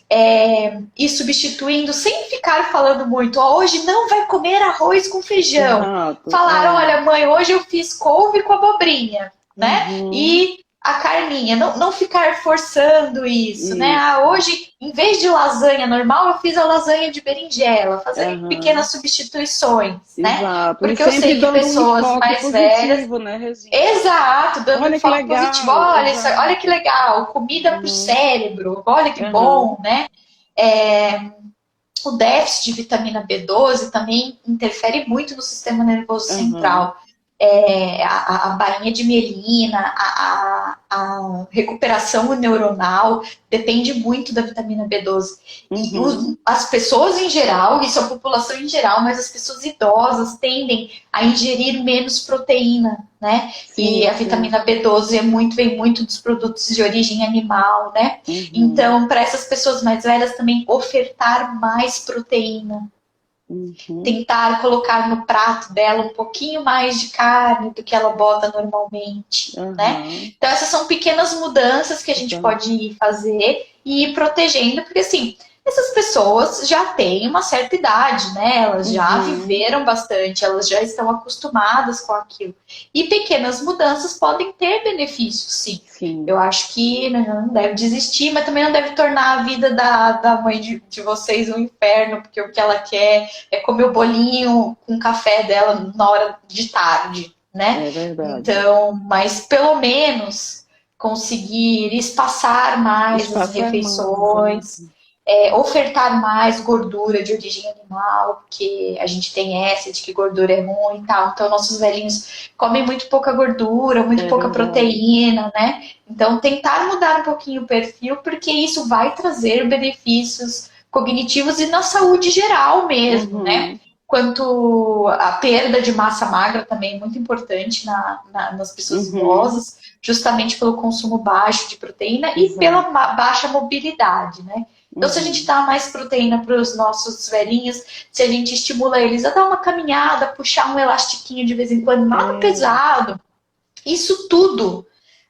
ir substituindo, sem ficar falando muito, hoje não vai comer arroz com feijão. Exato. Falar, É. olha, mãe, hoje eu fiz couve com abobrinha, né? Uhum. E a carninha, não ficar forçando isso, né? Isso. Hoje, em vez de lasanha normal, eu fiz a lasanha de berinjela, fazer Aham. pequenas substituições, né? Exato. E Porque eu sempre sei que dando um pessoas enfoque mais velhas. positivo, né, Regina? Exato, dando Olha que enfoque positivo. legal. Olha que Exato. legal, comida para o Uhum. cérebro, olha que Aham. bom, né? É, o déficit de vitamina B12 também interfere muito no sistema nervoso central. A bainha de mielina, a recuperação neuronal depende muito da vitamina B12. E as pessoas em geral, isso a população em geral, mas as pessoas idosas tendem a ingerir menos proteína, né? Sim, e a vitamina B12 vem muito dos produtos de origem animal, né? Então, para essas pessoas mais velhas também ofertar mais proteína. Tentar colocar no prato dela um pouquinho mais de carne do que ela bota normalmente, né? Então essas são pequenas mudanças que a gente pode fazer e ir protegendo, porque assim, essas pessoas já têm uma certa idade, né? Elas já viveram bastante, elas já estão acostumadas com aquilo. E pequenas mudanças podem ter benefícios, sim. Eu acho que não deve desistir, mas também não deve tornar a vida da mãe de vocês um inferno, porque o que ela quer é comer o bolinho com café dela na hora de tarde, né? É verdade. Então, mas pelo menos conseguir espaçar mais as refeições, ofertar mais gordura de origem animal, porque a gente tem essa de que gordura é ruim e tal. Então, nossos velhinhos comem muito pouca gordura, muito pouca proteína, né? Então, tentar mudar um pouquinho o perfil, porque isso vai trazer benefícios cognitivos e na saúde geral mesmo, né? Quanto a perda de massa magra também é muito importante nas pessoas idosas, justamente pelo consumo baixo de proteína e pela baixa mobilidade, né? Então, se a gente dá mais proteína para os nossos velhinhos, se a gente estimula eles a dar uma caminhada, puxar um elastiquinho de vez em quando, nada pesado, isso tudo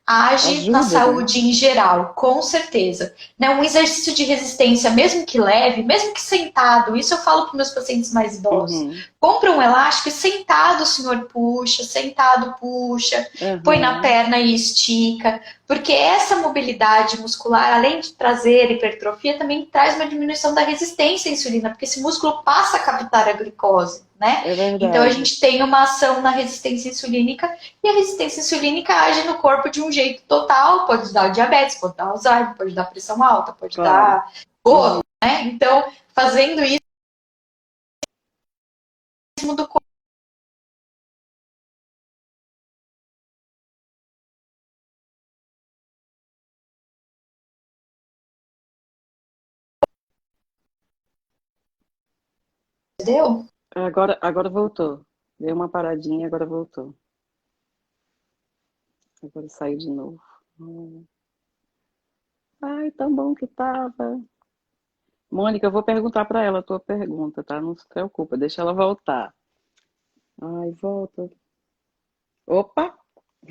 age na saúde em geral, com certeza. Né? Um exercício de resistência, mesmo que leve, mesmo que sentado, isso eu falo para meus pacientes mais idosos. Compra um elástico e sentado o senhor puxa, sentado puxa, põe na perna e estica. Porque essa mobilidade muscular, além de trazer hipertrofia, também traz uma diminuição da resistência à insulina, porque esse músculo passa a captar a glicose, né? Então a gente tem uma ação na resistência insulínica e a resistência insulínica age no corpo de um jeito total, pode dar diabetes, pode dar Alzheimer, pode dar pressão alta, pode dar outro, né? Então, fazendo isso do corpo. Entendeu? Agora voltou. Deu uma paradinha, agora voltou. Agora saiu de novo. Ai, tão bom que tava. Mônica, eu vou perguntar para ela a tua pergunta, tá? Não se preocupa, deixa ela voltar. Ai, volta. Opa,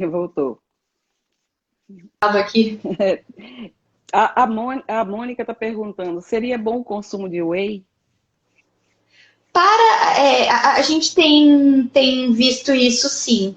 voltou. Aqui. A Mônica está perguntando, seria bom o consumo de whey? A gente tem visto isso sim.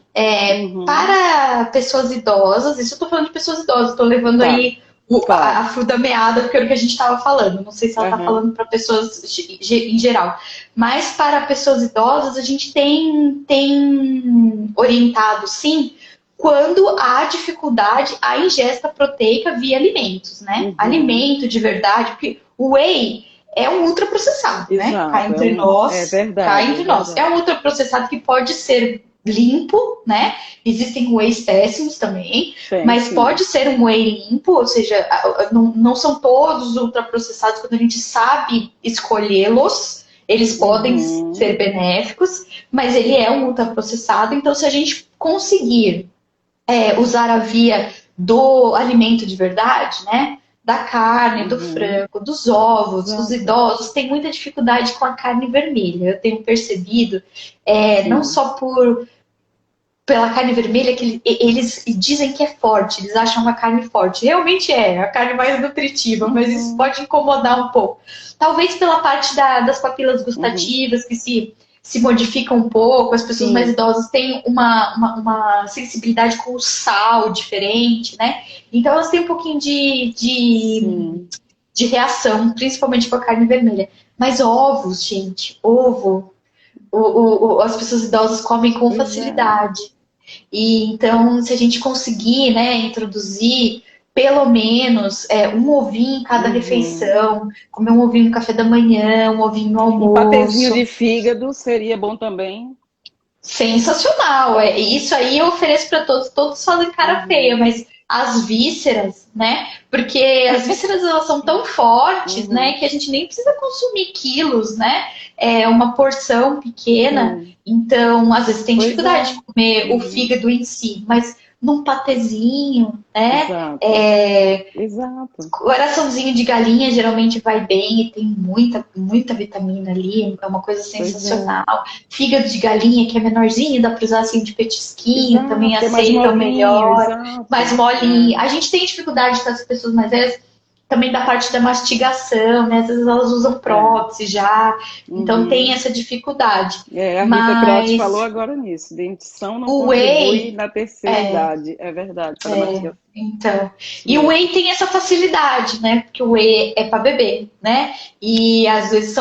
Para pessoas idosas, isso eu tô falando de pessoas idosas, estou levando aí a fruta meada, porque era o que a gente estava falando. Não sei se ela está falando para pessoas em geral. Mas para pessoas idosas, a gente tem orientado sim, quando há dificuldade a ingesta proteica via alimentos, né? Alimento de verdade, porque o whey é um ultraprocessado, né? Cá entre nós. É verdade. Cá entre nós. É um ultraprocessado que pode ser limpo, né? Existem wheys péssimos também, mas pode ser um whey limpo, ou seja, não são todos ultraprocessados quando a gente sabe escolhê-los. Eles podem ser benéficos, mas ele é um ultraprocessado, então se a gente conseguir usar a via do alimento de verdade, né? Da carne, do frango, dos ovos, os idosos têm muita dificuldade com a carne vermelha. Eu tenho percebido, não só pela carne vermelha, que eles dizem que é forte, eles acham uma carne forte. Realmente é a carne mais nutritiva, mas isso pode incomodar um pouco. Talvez pela parte das papilas gustativas, que se modificam um pouco, as pessoas mais idosas têm uma sensibilidade com o sal diferente, né? Então elas têm um pouquinho de reação, principalmente com a carne vermelha. Mas ovos, gente, as pessoas idosas comem com facilidade. E então, se a gente conseguir, né, introduzir pelo menos um ovinho em cada refeição, comer um ovinho no café da manhã, um ovinho no Um patezinho almoço. de fígado seria bom também. Sensacional. Isso aí eu ofereço para todos, todos fazem cara feia, mas as vísceras, né? Porque as vísceras elas são tão fortes, né, que a gente nem precisa consumir quilos, né? É uma porção pequena, Sim. então às vezes tem Pois dificuldade é. de comer o fígado em si, mas num patezinho, né? Exato. Exato. Coraçãozinho de galinha geralmente vai bem e tem muita, muita vitamina ali, é uma coisa Pois é. sensacional. Fígado de galinha, que é menorzinho, dá para usar assim de petisquinho, também Exato. É mais aceitam molinho, melhor, mais exato. molinho. A gente tem dificuldade com as pessoas mais velhas também da parte da mastigação, né? Às vezes elas usam É. prótese já, então tem Uhum. essa dificuldade. É, a Rita Croce falou Mas agora nisso. Dentição não o contribui whey, na terceira idade. É verdade, para a mastigação. então. Isso E o mesmo. whey tem essa facilidade, né? Porque o whey é para beber, né? E às vezes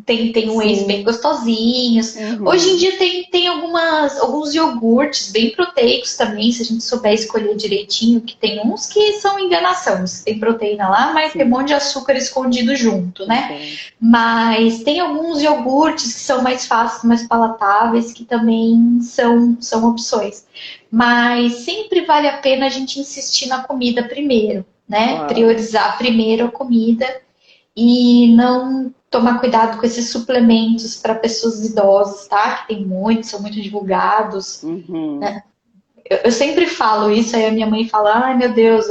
tem whey's bem Sim. gostosinhos. Hoje em Uhum. dia tem alguns iogurtes bem proteicos também, se a gente souber escolher direitinho, que tem uns que são enganação. Tem proteína lá, mas tem um Sim, monte de açúcar escondido junto, né? verdade. Mas tem alguns iogurtes que são mais fáceis, mais palatáveis, que também são opções. Mas sempre vale a pena a gente insistir na comida primeiro, né? Claro. Priorizar primeiro a comida e não tomar cuidado com esses suplementos para pessoas idosas, tá? Que tem muitos, são muito divulgados. Uhum. Eu sempre falo isso, aí a minha mãe fala, ai meu Deus,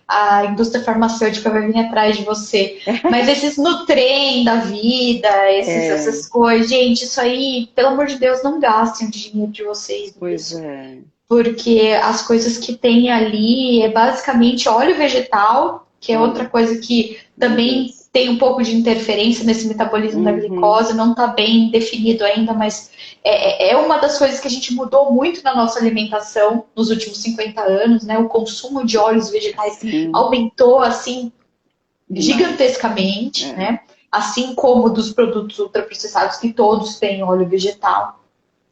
a indústria farmacêutica vai vir atrás de você. Mas esses Nutrem da vida, É, essas coisas, gente, isso aí, pelo amor de Deus, não gastem o dinheiro de vocês pois nisso. é. Porque as coisas que tem ali é basicamente óleo vegetal, que é outra Olha, coisa que meu também Deus. tem um pouco de interferência nesse metabolismo da Uhum. glicose, não está bem definido ainda, mas é uma das coisas que a gente mudou muito na nossa alimentação nos últimos 50 anos, né? O consumo de óleos vegetais Sim, aumentou assim demais. gigantescamente, É. né? Assim como dos produtos ultraprocessados, que todos têm óleo vegetal.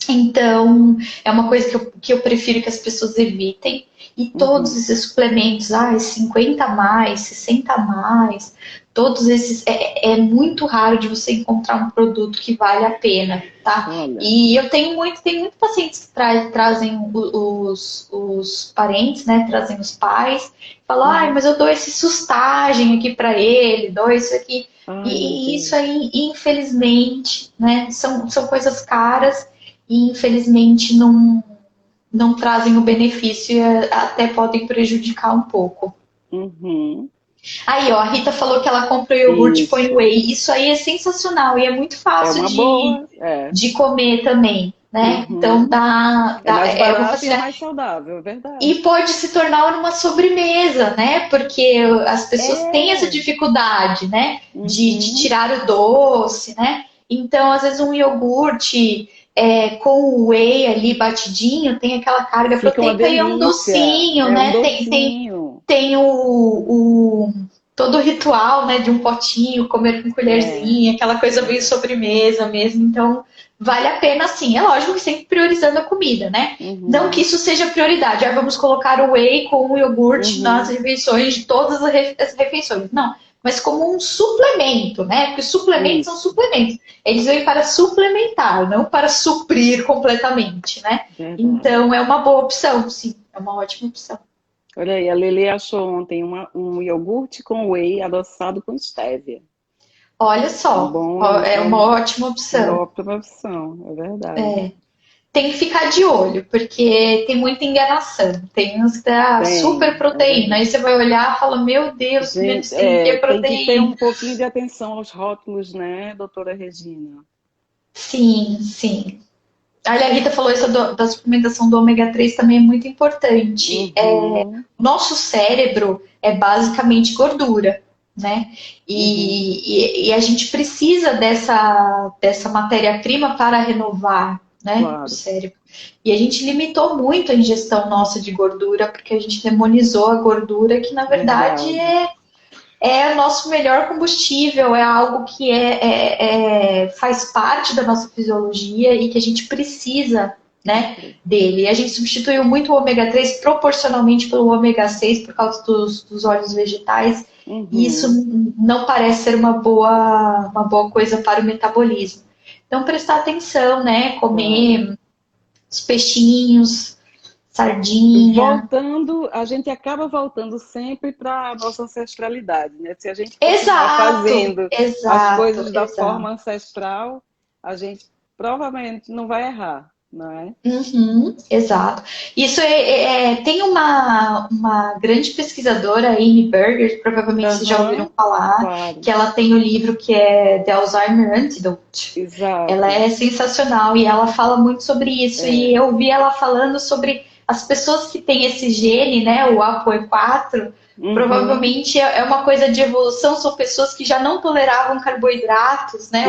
Então, é uma coisa que eu prefiro que as pessoas evitem. E todos Uhum. esses suplementos, 50 a mais, 60 a mais, todos esses, é muito raro de você encontrar um produto que vale a pena, tá? Olha. E eu tenho muito pacientes que trazem os parentes, né? Trazem os pais, falam, ai, Uhum. mas eu dou esse sustagem aqui para ele, dou isso aqui. Ai, meu E isso Deus. aí, infelizmente, né? São coisas caras e infelizmente não trazem o benefício e até podem prejudicar um pouco. Uhum. Aí, ó, a Rita falou que ela compra o iogurte e põe Isso. whey. Isso aí é sensacional e é muito É fácil uma de, boa. É. de comer também, né? Então Uhum. É mais é uma barato e é facilidade. mais saudável, é verdade. E pode se tornar uma sobremesa, né? Porque as pessoas têm essa É. dificuldade, né? De Uhum. tirar o doce, né? Então, às vezes, um iogurte com o whey ali batidinho tem aquela carga Fica uma proteica e é um delícia. docinho, É um né? Tem, docinho. tem todo o ritual, né? De um potinho, comer com É, colherzinha, aquela coisa meio verdade. sobremesa mesmo. Então, vale a pena sim. É lógico que sempre priorizando a comida, né? Não que Uhum. isso seja prioridade. Ah, vamos colocar o whey com o iogurte nas Uhum. refeições de todas as refeições. Não, mas como um suplemento, né? Porque suplementos são Isso, suplementos. Eles vêm para suplementar, não para suprir completamente, né? verdade. Então é uma boa opção, sim. É uma ótima opção. Olha aí, a Lele achou ontem um iogurte com whey adoçado com stevia. Olha Um só, bom, é uma ótima uma opção. ótima opção, é verdade. Tem que ficar de olho, porque tem muita enganação. Tem uns que dá super Tem, é proteína. Aí verdade. você vai olhar e fala, meu Deus, Gente, 530 tem que ter proteína. um pouquinho de atenção aos rótulos, né, doutora Regina? Sim, sim. Olha, a Rita falou isso da suplementação do ômega 3 também é muito importante. Uhum, Nosso cérebro é basicamente gordura, né? uhum, E a gente precisa dessa matéria-prima para renovar, né, o claro, cérebro. E a gente limitou muito a ingestão nossa de gordura, porque a gente demonizou a gordura, que na verdade verdade. é o nosso melhor combustível, é algo que faz parte da nossa fisiologia e que a gente precisa, né, dele. E a gente substituiu muito o ômega 3 proporcionalmente pelo ômega 6 por causa dos óleos vegetais. E isso não parece ser uma boa coisa para o metabolismo. Então, prestar atenção, né? Comer os peixinhos, sardinha. A gente acaba voltando sempre para a nossa ancestralidade, né? Se a gente continuar Exato, fazendo as coisas da exato. forma ancestral, a gente provavelmente não vai errar, não é? Exato. Isso tem uma grande pesquisadora, Amy Berger, provavelmente vocês já ouviram falar, claro. que ela tem o livro que é The Alzheimer Antidote. Exato. Ela é sensacional e ela fala muito sobre isso. E eu vi ela falando sobre as pessoas que têm esse gene, né, o ApoE4, provavelmente é uma coisa de evolução, são pessoas que já não toleravam carboidratos, né,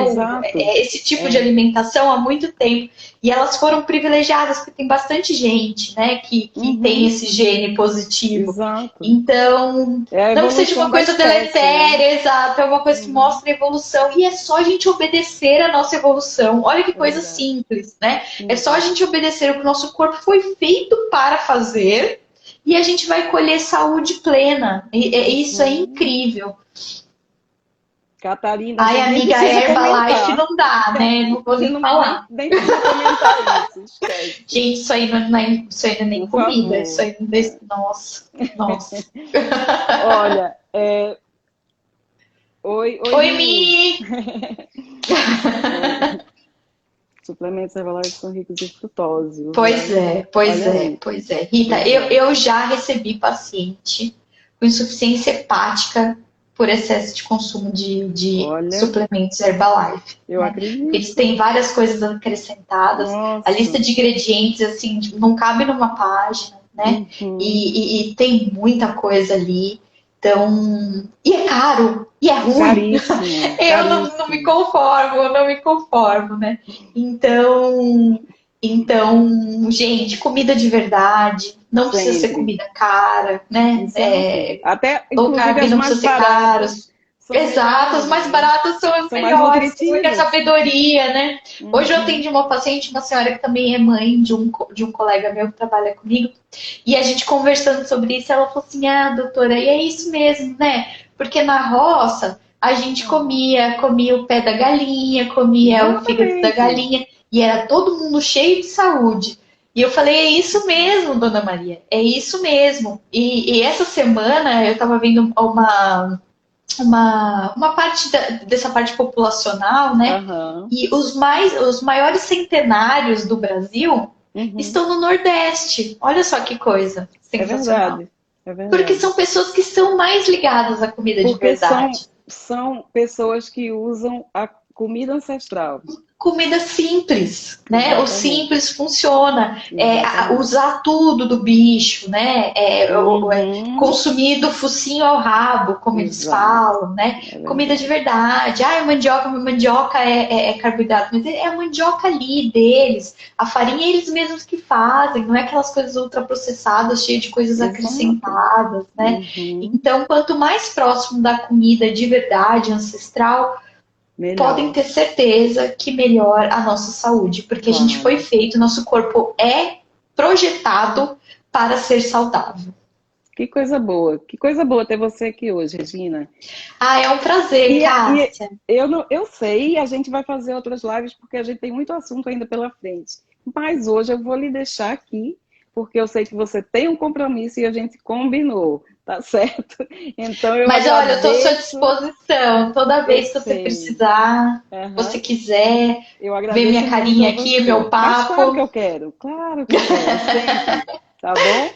esse tipo de alimentação há muito tempo. E elas foram privilegiadas, porque tem bastante gente, né, que tem esse gene positivo. Exato. Então, não que seja uma coisa deletéria, exato, é uma coisa que mostra a evolução. E é só a gente obedecer a nossa evolução. Olha que coisa simples, né? É só a gente obedecer o que o nosso corpo foi feito para fazer e a gente vai colher saúde plena. Isso é incrível. Catarina, ai, amiga, Herbalife não dá, né? Não vou nem falar. Nem precisa comentar isso, esquece. Gente, isso aí não é nem Por comida. favor. Isso aí não é... Nossa. Olha, Oi, Mi! Suplementos Herbalife são ricos em frutose. Pois é. Rita, eu já recebi paciente com insuficiência hepática por excesso de consumo de suplementos Herbalife. Eu acredito. Eles têm várias coisas acrescentadas. Nossa. A lista de ingredientes, assim, não cabe numa página, né? E tem muita coisa ali. Então, e é caro, e é ruim. Caríssimo. Eu não me conformo, né? Então, gente, comida de verdade, não precisa ser comida cara, né? Até low carb não precisa ser caros. Exato, as mais baratas são as melhores, com muita sabedoria, né? Hoje eu atendi uma paciente, uma senhora que também é mãe de um colega meu que trabalha comigo, e a gente conversando sobre isso, ela falou assim, doutora, e é isso mesmo, né? Porque na roça a gente comia o pé da galinha, comia o fígado da galinha, e era todo mundo cheio de saúde. E eu falei, é isso mesmo, dona Maria, é isso mesmo. E essa semana eu estava vendo uma parte dessa parte populacional, né? E os maiores centenários do Brasil estão no Nordeste. Olha só que coisa sensacional. É verdade. Porque são pessoas que são mais ligadas à comida de verdade. São pessoas que usam a comida ancestral. Comida simples, né? O simples funciona. Usar tudo do bicho, né? Consumir do focinho ao rabo, como eles falam, né? Comida de verdade. Mandioca é carboidrato, mas é a mandioca ali deles. A farinha é eles mesmos que fazem, não é aquelas coisas ultraprocessadas, cheias de coisas acrescentadas, né? Então, quanto mais próximo da comida de verdade, ancestral, podem ter certeza que melhora a nossa saúde, porque a gente foi feito, nosso corpo é projetado para ser saudável. Que coisa boa ter você aqui hoje, Regina. É um prazer, Cássia. Eu sei, a gente vai fazer outras lives, porque a gente tem muito assunto ainda pela frente. Mas hoje eu vou lhe deixar aqui, porque eu sei que você tem um compromisso e a gente combinou. Tá certo? Então Mas olha, eu estou à sua disposição. Toda vez que você precisar, você quiser ver minha carinha aqui, meu papo. Mas claro que eu quero. Sempre. Tá bom?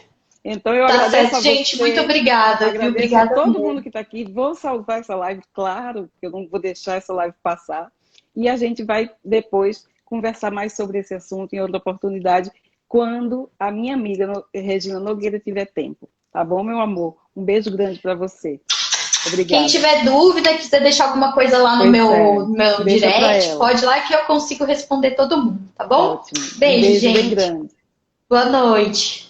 Então eu agradeço certo, a você. Gente, muito obrigada. Obrigada a todo mundo que está aqui. Vou salvar essa live, claro, que eu não vou deixar essa live passar. E a gente vai depois conversar mais sobre esse assunto em outra oportunidade, quando a minha amiga Regina Nogueira tiver tempo. Tá bom, meu amor? Um beijo grande para você. Obrigada. Quem tiver dúvida, quiser deixar alguma coisa lá no meu direct, pode ir lá que eu consigo responder todo mundo, tá bom? Ótimo. Beijo, Um beijo gente. bem grande. Boa noite.